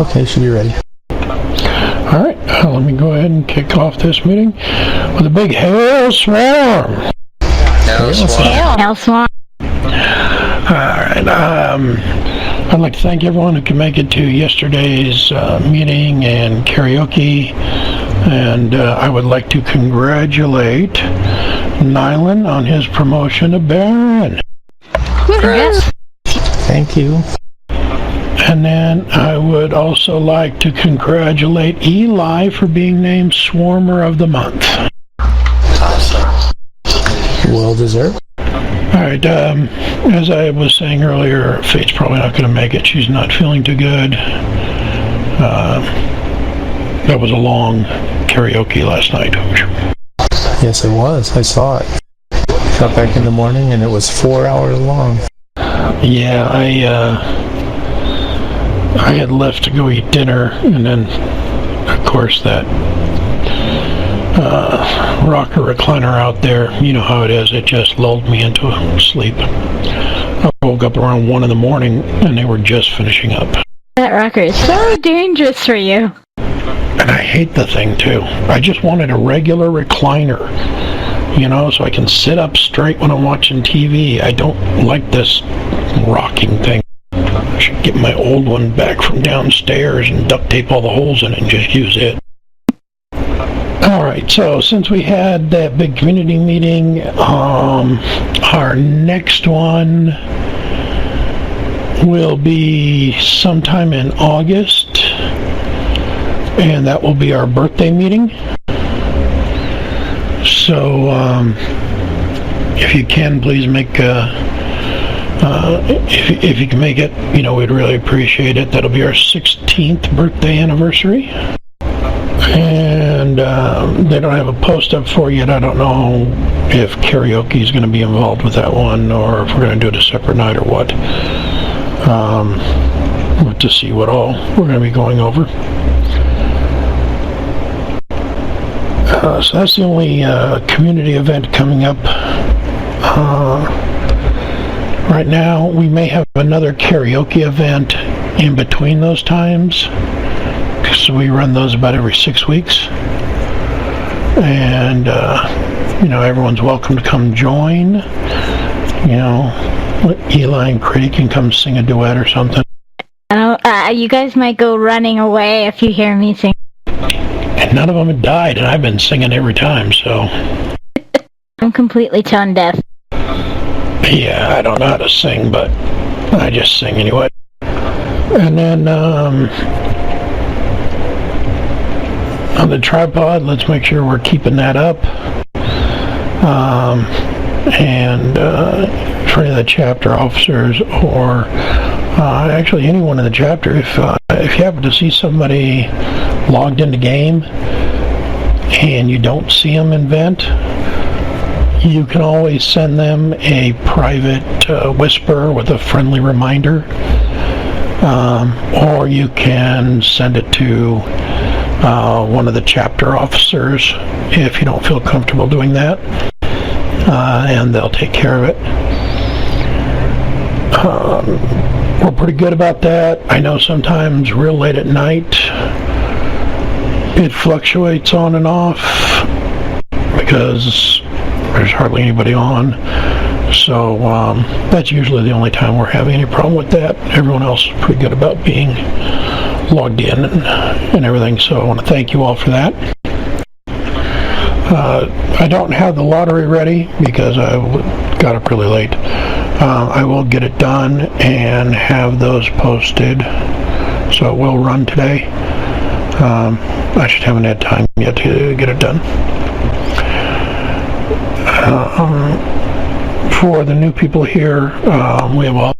Okay, should be ready. All right, let me go ahead and kick off this meeting with a big hail swarm. Hail swarm. All right, I'd like to thank everyone who could make it to yesterday's meeting and karaoke, and I would like to congratulate Nylan on his promotion to Baron. Yes. Thank you. And then I would also like to congratulate Eli for being named Swarmer of the Month. Awesome. Well deserved. All right, as I was saying earlier, Fate's probably not going to make it. She's not feeling too good. That was a long karaoke last night. Yes, it was. I saw it. Got back in the morning and it was 4 hours long. Yeah, I had left to go eat dinner, and then, of course, that rocker recliner out there, you know how it is, it just lulled me into sleep. I woke up around 1 in the morning, and they were just finishing up. That rocker is so dangerous for you. And I hate the thing, too. I just wanted a regular recliner, so I can sit up straight when I'm watching TV. I don't like this rocking thing. I should get my old one back from downstairs and duct tape all the holes in it and just use it. Alright, so since we had that big community meeting, our next one will be sometime in August, and that will be our birthday meeting. So, if you can, please make if you can make it, we'd really appreciate it. That'll be our 16th birthday anniversary. And they don't have a post up for yet. I don't know if karaoke is going to be involved with that one, or if we're going to do it a separate night or what. We'll have to see what all we're going to be going over. So that's the only community event coming up. Right now, we may have another karaoke event in between those times, because we run those about every 6 weeks. And, everyone's welcome to come join. Eli and Critty can come sing a duet or something. You guys might go running away if you hear me sing. And none of them had died, and I've been singing every time, so... I'm completely tone deaf. Yeah, I don't know how to sing, but I just sing anyway. And then, on the tripod, let's make sure we're keeping that up. And for any of the chapter officers, or actually anyone in the chapter, if you happen to see somebody logged into game and you don't see them in vent, you can always send them a private whisper with a friendly reminder, or you can send it to one of the chapter officers if you don't feel comfortable doing that, and they'll take care of it. We're pretty good about that. I know sometimes real late at night it fluctuates on and off because there's hardly anybody on. So that's usually the only time we're having any problem with that. Everyone else is pretty good about being logged in and everything, so I want to thank you all for that. I don't have the lottery ready because I got up really late. I will get it done and have those posted, so it will run today. I just haven't had time yet to get it done. For the new people here, we have a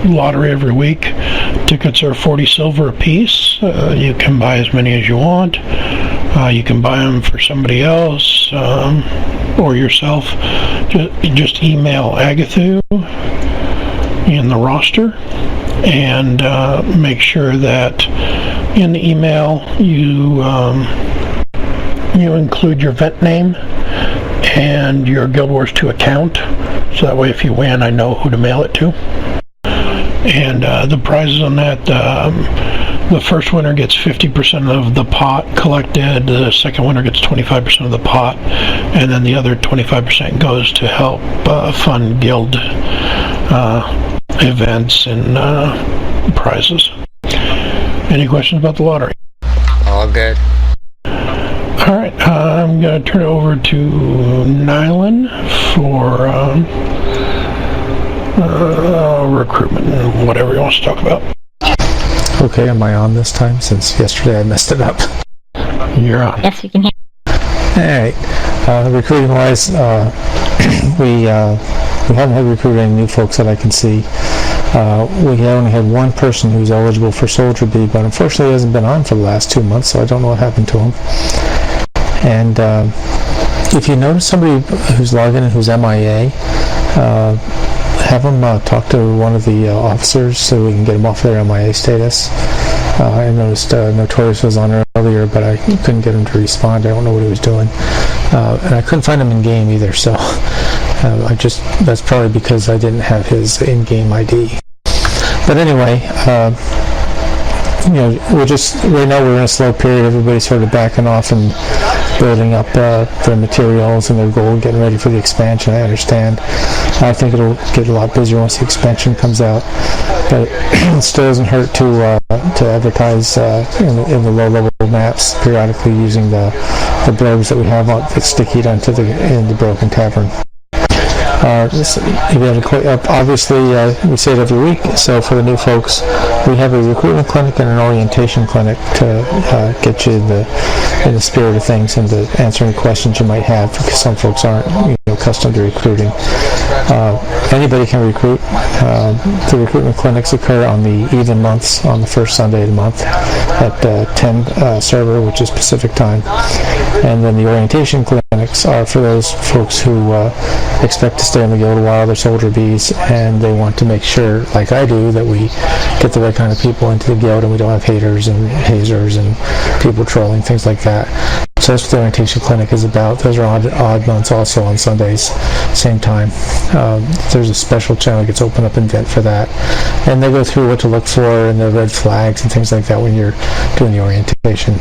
lottery every week. Tickets are 40 silver a piece. You can buy as many as you want. You can buy them for somebody else or yourself. Just email Agathu in the roster and make sure that in the email you include your vent name and your Guild Wars 2 account, so that way if you win I know who to mail it to. And the prizes on that, The first winner gets 50% of the pot collected, the second winner gets 25% of the pot, and then the other 25% goes to help fund guild events and prizes. Any questions about the lottery? All good. All right, I'm going to turn it over to Nylan for recruitment and whatever he wants to talk about. Okay, am I on this time? Since yesterday I messed it up. You're on. Yes, we can hear. Alright, recruiting-wise, we haven't had recruited any new folks that I can see. We only had one person who's eligible for Soldier Bee, but unfortunately he hasn't been on for the last 2 months, so I don't know what happened to him. And if you notice somebody who's logged in and who's MIA, have them talk to one of the officers so we can get them off their MIA status. I noticed Notorious was on earlier, but I couldn't get him to respond. I don't know what he was doing. And I couldn't find him in game either, so that's probably because I didn't have his in-game ID. But anyway, right now we're in a slow period. Everybody's sort of backing off and building up their materials and their gold, getting ready for the expansion. I understand. I think it'll get a lot busier once the expansion comes out, but it still doesn't hurt to advertise in the low-level maps periodically using the blurbs that we have that's sticky in the Broken Tavern. Obviously, we say it every week, so for the new folks, we have a recruitment clinic and an orientation clinic to get you in the spirit of things and to answer any questions you might have, because some folks aren't accustomed to recruiting. Anybody can recruit. The recruitment clinics occur on the even months, on the first Sunday of the month at 10 server, which is Pacific time. And then the orientation clinics are for those folks who expect to stay in the guild a while. They're Soldier Bees, and they want to make sure, like I do, that we get the right kind of people into the guild and we don't have haters and hazers and people trolling, things like that. So that's what the orientation clinic is about. Those are odd months also on Sundays, same time. There's a special channel that gets opened up in Vent for that. And they go through what to look for and the red flags and things like that when you're doing the orientation.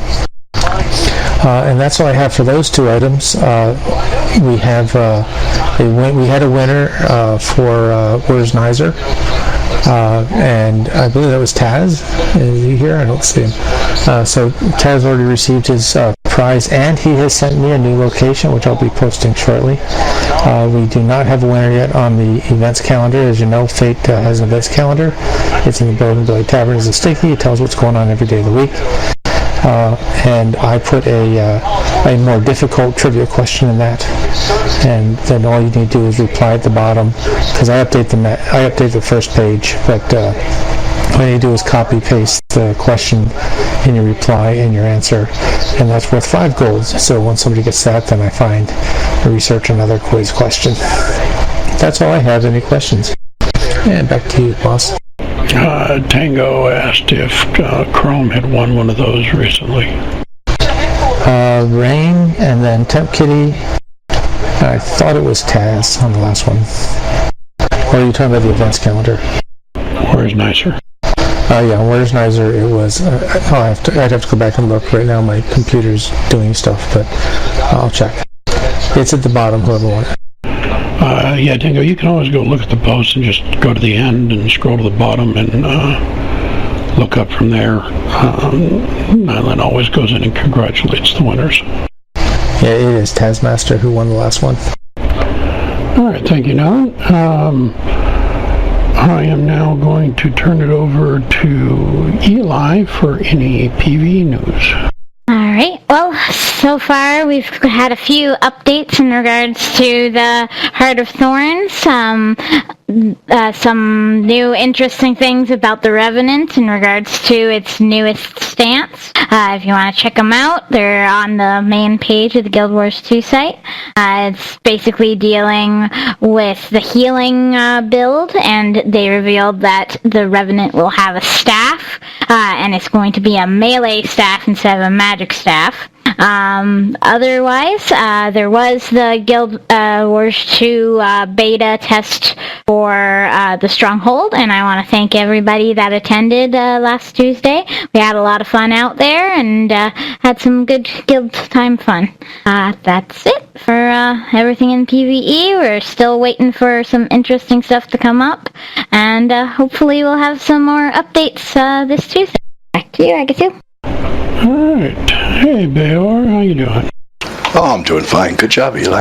And that's all I have for those two items. We had a winner for Where's Nizer? And I believe that was Taz. Is he here? I don't see him. So Taz already received his prize, and he has sent me a new location, which I'll be posting shortly. We do not have a winner yet on the events calendar. As you know, Fate has an events calendar. It's in the Golden Billy Tavern as a sticky. It tells what's going on every day of the week. And I put a more difficult trivia question in that, and then all you need to do is reply at the bottom, because I update the first page, but all you do is copy paste the question in your reply and your answer, and that's worth 5 golds. So once somebody gets that, then I research another quiz question. That's all I have. Any questions? And back to you, boss. Tango asked if Chrome had won one of those recently. Rain, and then Temp Kitty. I thought it was Taz on the last one. Or are you talking about the events calendar? Where's Nicer? Yeah, Where's Nizer? It was. I'd have to go back and look. Right now, my computer's doing stuff, but I'll check. It's at the bottom. Whoever won it. Yeah, Tango, you can always go look at the post and just go to the end and scroll to the bottom and look up from there. Nylan always goes in and congratulates the winners. Yeah, it is Tazmaster who won the last one. All right, thank you, Nylan. I am now going to turn it over to Eli for any PV news. Alright, well, so far we've had a few updates in regards to the Heart of Thorns, some new interesting things about the Revenant in regards to its newest stance. If you want to check them out, they're on the main page of the Guild Wars 2 site. It's basically dealing with the healing build, and they revealed that the Revenant will have a staff, and it's going to be a melee staff instead of a magic staff. Otherwise, there was the Guild Wars 2 beta test for the Stronghold, and I want to thank everybody that attended last Tuesday. We had a lot of fun out there and had some good guild time fun. That's it for everything in PvE. We're still waiting for some interesting stuff to come up, and hopefully we'll have some more updates this Tuesday. Back to you, Agatha. Alright. Hey, Bayor, how you doing? Oh, I'm doing fine. Good job, Eli.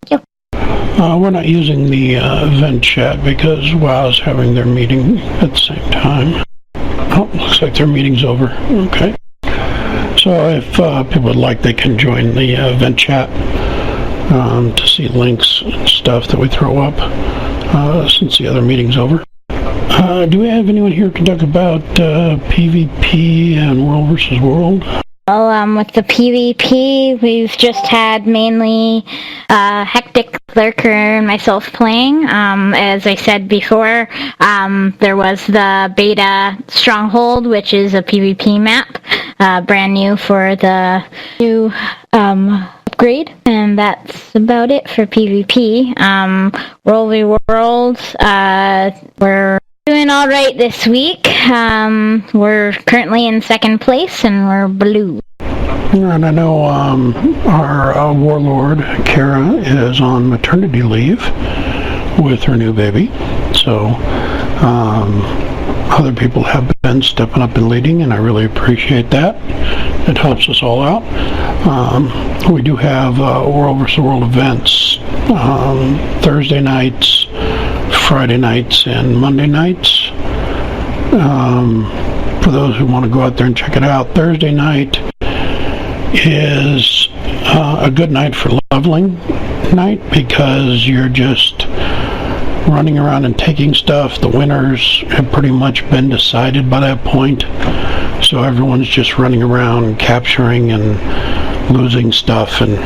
Yep. We're not using the event chat because WoW's having their meeting at the same time. Oh, looks like their meeting's over. Okay. So if people would like, they can join the event chat to see links and stuff that we throw up since the other meeting's over. Do we have anyone here to talk about PvP and World versus World? Well, with the PvP, we've just had mainly Hectic, Lurker, and myself playing. As I said before, there was the beta Stronghold, which is a PvP map, brand new for the new upgrade, and that's about it for PvP. World v World, we're doing all right this week. We're currently in second place, and we're blue. And I know our warlord, Kara, is on maternity leave with her new baby. So other people have been stepping up and leading, and I really appreciate that. It helps us all out. We do have World vs. World events Thursday nights, Friday nights, and Monday nights. For those who want to go out there and check it out, Thursday night is a good night for leveling night because you're just running around and taking stuff. The winners have pretty much been decided by that point, so everyone's just running around capturing and losing stuff and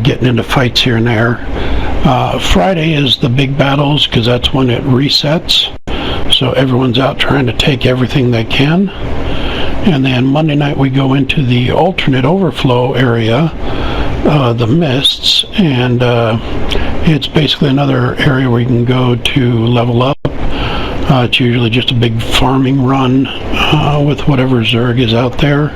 getting into fights here and there. Friday is the big battles because that's when it resets, so everyone's out trying to take everything they can. And then Monday night we go into the alternate overflow area, the mists, and it's basically another area where you can go to level up. It's usually just a big farming run with whatever Zerg is out there.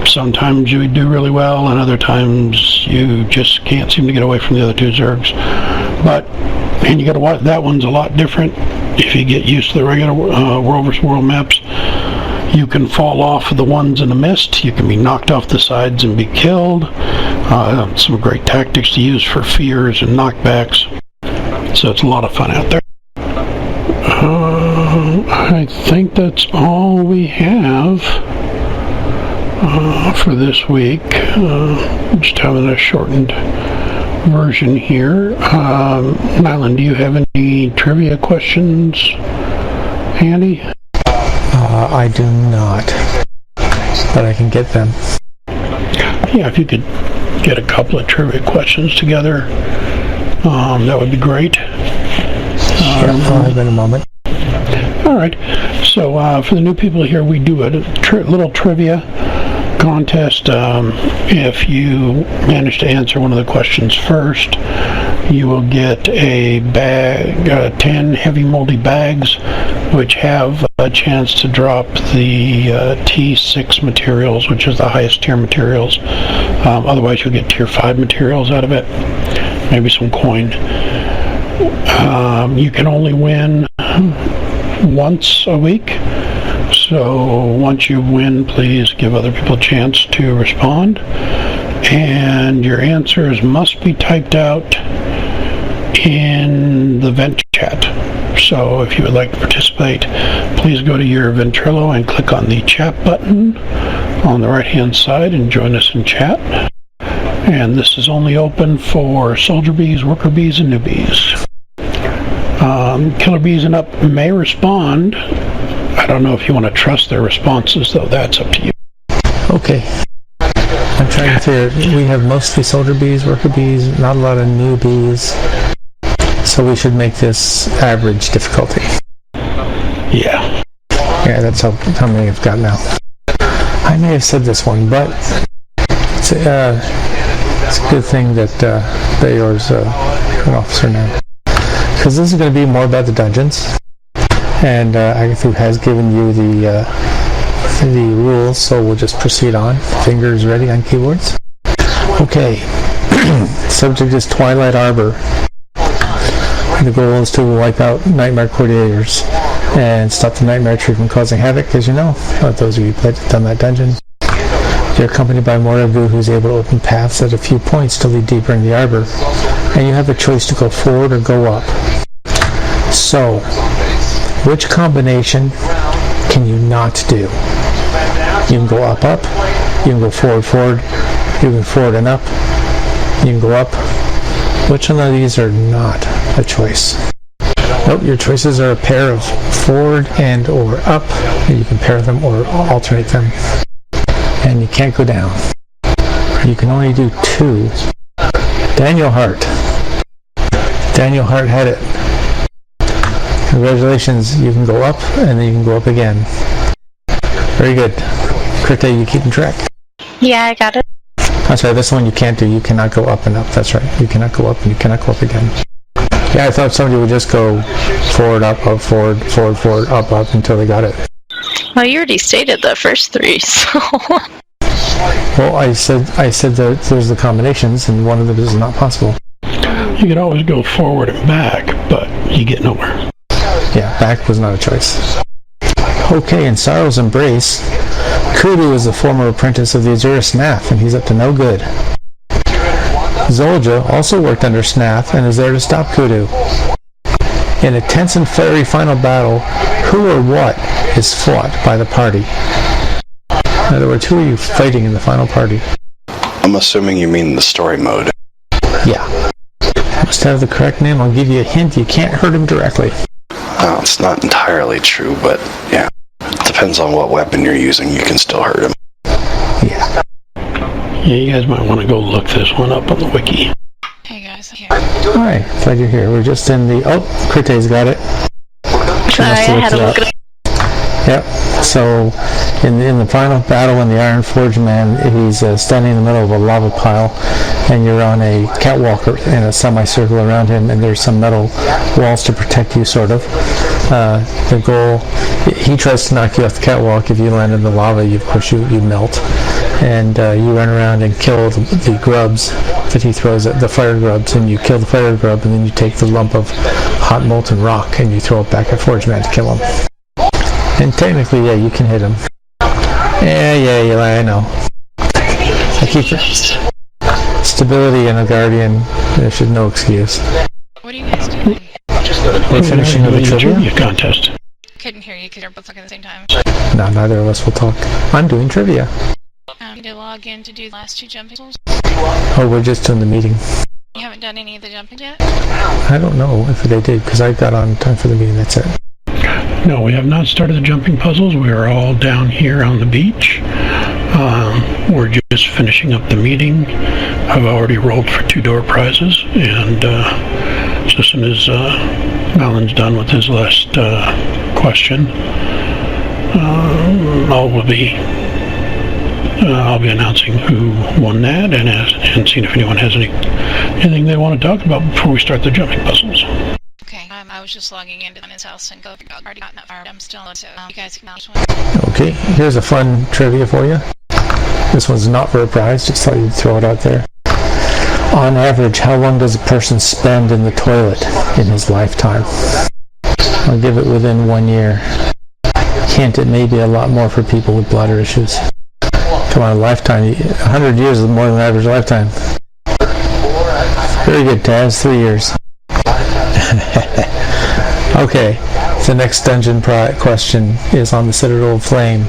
Sometimes you do really well, and other times you just can't seem to get away from the other two Zergs. And you got to watch, that one's a lot different. If you get used to the regular World vs. World maps, you can fall off of the ones in the mist. You can be knocked off the sides and be killed. Some great tactics to use for fears and knockbacks. So it's a lot of fun out there. I think that's all we have for this week. Just having a shortened version here. Nylan, do you have any trivia questions handy? I do not, but I can get them. Yeah, if you could get a couple of trivia questions together, that would be great. Sure, I'll have in a moment. All right. So for the new people here, we do a little trivia contest. If you manage to answer one of the questions first, you will get a bag, 10 heavy moldy bags, which have a chance to drop the T6 materials, which is the highest tier materials. Otherwise, you'll get tier 5 materials out of it, maybe some coin. You can only win once a week. So once you win, please give other people a chance to respond. And your answers must be typed out in the vent chat. So if you would like to participate, please go to your Ventrilo and click on the chat button on the right hand side and join us in chat. And this is only open for soldier bees, worker bees, and newbies. Killer bees and up may respond. I don't know if you want to trust their responses, though. That's up to you. Okay. I'm trying to. We have mostly soldier bees, worker bees, not a lot of newbies. So we should make this average difficulty. Yeah. Yeah, that's how many I've got now. I may have said this one, but it's a good thing that Bayor's an officer now. Because this is going to be more about the dungeons. And Agatha has given you the rules, so we'll just proceed on. Fingers ready on keyboards. Okay. Subject is Twilight Arbor. The goal is to wipe out nightmare coordinators and stop the nightmare tree from causing havoc, as you know. Those of you who have done that dungeon. You're accompanied by Morabu, who's able to open paths at a few points to lead deeper in the arbor. And you have a choice to go forward or go up. So, which combination can you not do? You can go up, you can go forward, you can go forward and up, you can go up. Which one of these are not a choice? Nope, your choices are a pair of forward and or up, and you can pair them or alternate them. And you can't go down. You can only do two. Daniel Hart. Daniel Hart had it. Congratulations, you can go up, and then you can go up again. Very good. Krita, you keeping track? Yeah, I got it. I'm sorry, this one you can't do. You cannot go up and up. That's right. You cannot go up, and you cannot go up again. Yeah, I thought somebody would just go forward, up, forward, up until they got it. Well, you already stated the first three, so... Well, I said that there's the combinations, and one of them is not possible. You could always go forward and back, but you get nowhere. Yeah, back was not a choice. Okay, in Sorrow's Embrace, Kudu is the former apprentice of the Azura Snaff, and he's up to no good. Zolja also worked under Snaff and is there to stop Kudu. In a tense and fiery final battle, who or what is fought by the party? In other words, who are you fighting in the final party? I'm assuming you mean the story mode. Yeah. Must have the correct name. I'll give you a hint. You can't hurt him directly. Oh, it's not entirely true, but yeah. Depends on what weapon you're using, you can still hurt him. Yeah. Yeah, you guys might want to go look this one up on the wiki. Hey guys, I'm here. Alright, glad you're here. We're just in the... Oh, Krite's got it. Sorry, I had to look it up. Yep. So, in the final battle when the Iron Forge Man, he's standing in the middle of a lava pile, and you're on a catwalk in a semicircle around him, and there's some metal walls to protect you, sort of. The goal, he tries to knock you off the catwalk. If you land in the lava, of course you melt. And you run around and kill the grubs that he throws at the fire grubs, and you kill the fire grub, and then you take the lump of hot molten rock and you throw it back at Forge Man to kill him. And technically, yeah, you can hit him. Yeah, Eli, I know. I keep stability and a guardian. There's no excuse. What are you guys doing? We're finishing up a trivia contest. Couldn't hear you because you're both talking at the same time. No, neither of us will talk. I'm doing trivia. Need to log in to do the last two jumping puzzles. Oh, we're just doing the meeting. You haven't done any of the jumping yet? I don't know if they did, because I got on time for the meeting, that's it. No, we have not started the jumping puzzles. We are all down here on the beach. We're just finishing up the meeting. I've already rolled for 2 door prizes, and so as soon as Nylan's done with his last question, I'll be announcing who won that and seeing if anyone has anything they want to talk about before we start the jumping puzzles. Okay, I was just logging into his house and I've already gotten that fire. I'm still on, so you guys can this one. Okay, here's a fun trivia for you. This one's not for a prize, just thought you'd throw it out there. On average, how long does a person spend in the toilet in his lifetime? I'll give it within 1 year. Hint, it may be a lot more for people with bladder issues. Come on, a lifetime. 100 years is more than an average lifetime. Very good, Taz. 3 years. Okay, the next dungeon question is on the Citadel of Flame,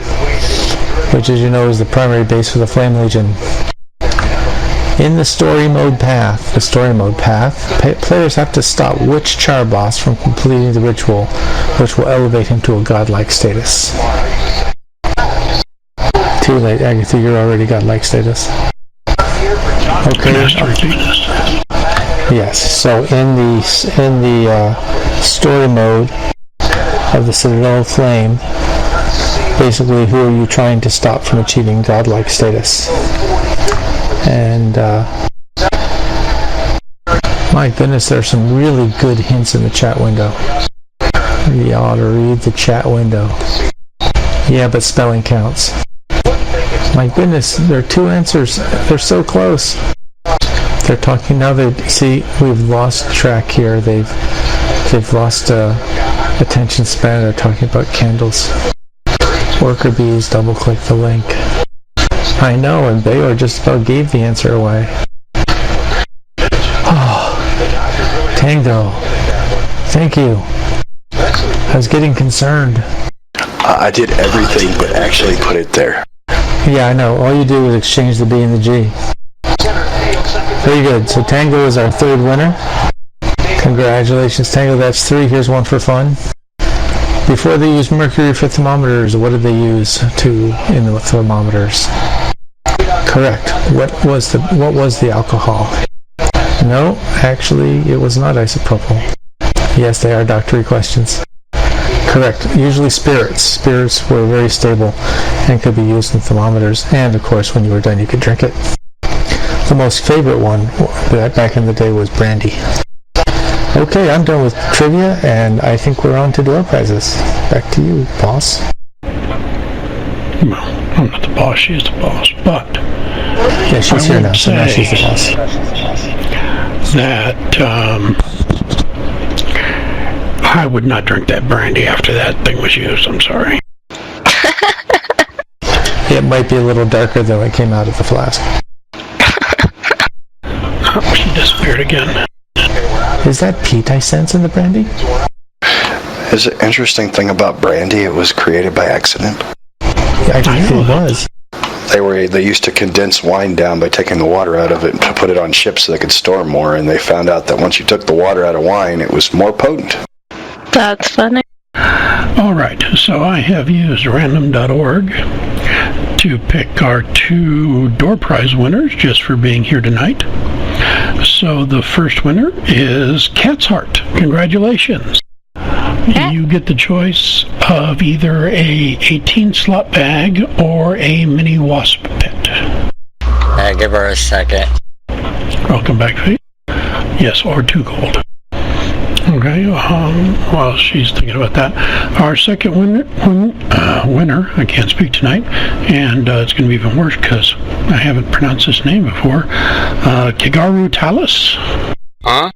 which, as you know, is the primary base for the Flame Legion. In the story mode path, players have to stop which char boss from completing the ritual, which will elevate him to a godlike status. Too late, Agatha, you're already godlike status. Okay. Yes. So in the story mode of the Citadel of Flame, basically, who are you trying to stop from achieving godlike status? And my goodness, there's some really good hints in the chat window. You ought to read the chat window. Yeah, but spelling counts. My goodness, there are 2 answers. They're so close. They're talking now. See, we've lost track here. They've lost attention span. They're talking about candles. Worker bees. Double click the link. I know, and Bayor just about gave the answer away. Oh, Tango. Thank you. I was getting concerned. I did everything but actually put it there. Yeah, I know. All you do is exchange the B and the G. Very good. So Tango is our 3rd winner. Congratulations, Tango. That's 3. Here's one for fun. Before they used mercury for thermometers, what did they use in the thermometers? Correct. What was the alcohol? No, actually, it was not isopropyl. Yes, they are doctory questions. Correct. Usually spirits. Spirits were very stable and could be used in thermometers. And, of course, when you were done, you could drink it. The most favorite one back in the day was brandy. Okay, I'm done with trivia, and I think we're on to door prizes. Back to you, boss. Well, I'm not the boss, she's the boss, but... Yeah, she's here now, so now she's the boss. That, I would not drink that brandy after that thing was used, I'm sorry. It might be a little darker than it came out of the flask. Oh, she disappeared again. Is that peat I sense in the brandy? Is an interesting thing about brandy, it was created by accident. I think it was. They used to condense wine down by taking the water out of it to put it on ships so they could store more, and they found out that once you took the water out of wine, it was more potent. That's funny. Alright, so I have used random.org to pick our 2 door prize winners just for being here tonight. So the first winner is Cat's Heart. Congratulations. You get the choice of either a 18-slot bag or a mini wasp pit. Give her a second. Welcome back, Faith. Yes, or 2 gold. Okay, while she's thinking about that, our second winner, I can't speak tonight, and it's going to be even worse because I haven't pronounced this name before, Kigaru Talus. Huh?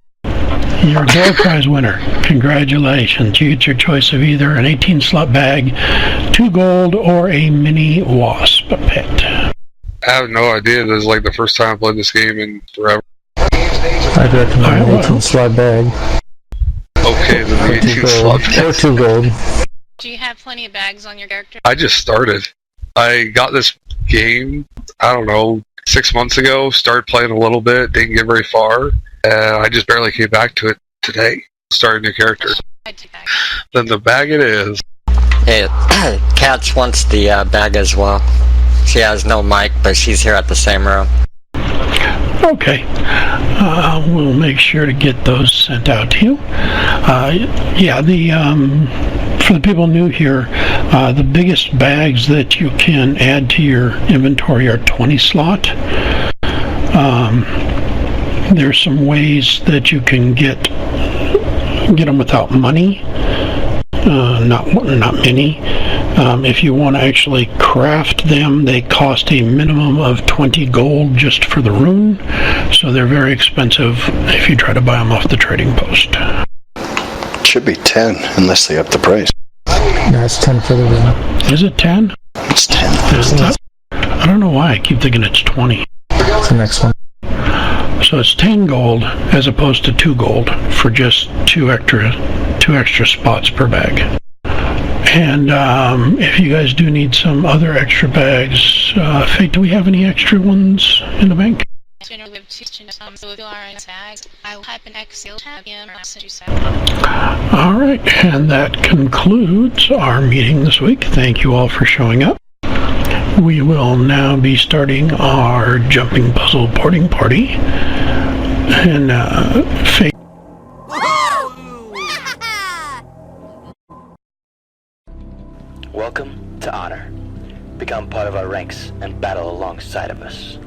Your door prize winner. Congratulations. You get your choice of either an 18-slot bag, 2 gold, or a mini wasp pit. I have no idea. This is like the first time I played this game in forever. I'd recommend an 18-slot bag. Okay, then the 18 slot bag. Or 2 gold. Do you have plenty of bags on your character? I just started. I got this game, I don't know, 6 months ago, started playing a little bit, didn't get very far, and I just barely came back to it today. Started a new character. Then the bag it is. Hey, Katz wants the bag as well. She has no mic, but she's here at the same room. Okay. We'll make sure to get those sent out to you. For the people new here, the biggest bags that you can add to your inventory are 20 slot. There's some ways that you can get them without money. Not many. If you want to actually craft them, they cost a minimum of 20 gold just for the rune, so they're very expensive if you try to buy them off the trading post. It should be 10, unless they up the price. No, it's 10 for the rune. Is it 10? It's 10. I don't know why I keep thinking it's 20. It's the next one. So it's 10 gold as opposed to 2 gold for just two extra spots per bag. And if you guys do need some other extra bags, Fate, do we have any extra ones in the bank? So if you are in tag, I will type an Excel tab in or send you Alright, and that concludes our meeting this week. Thank you all for showing up. We will now be starting our jumping puzzle boarding party. And Fate. Welcome to Honor. our ranks and battle alongside of us.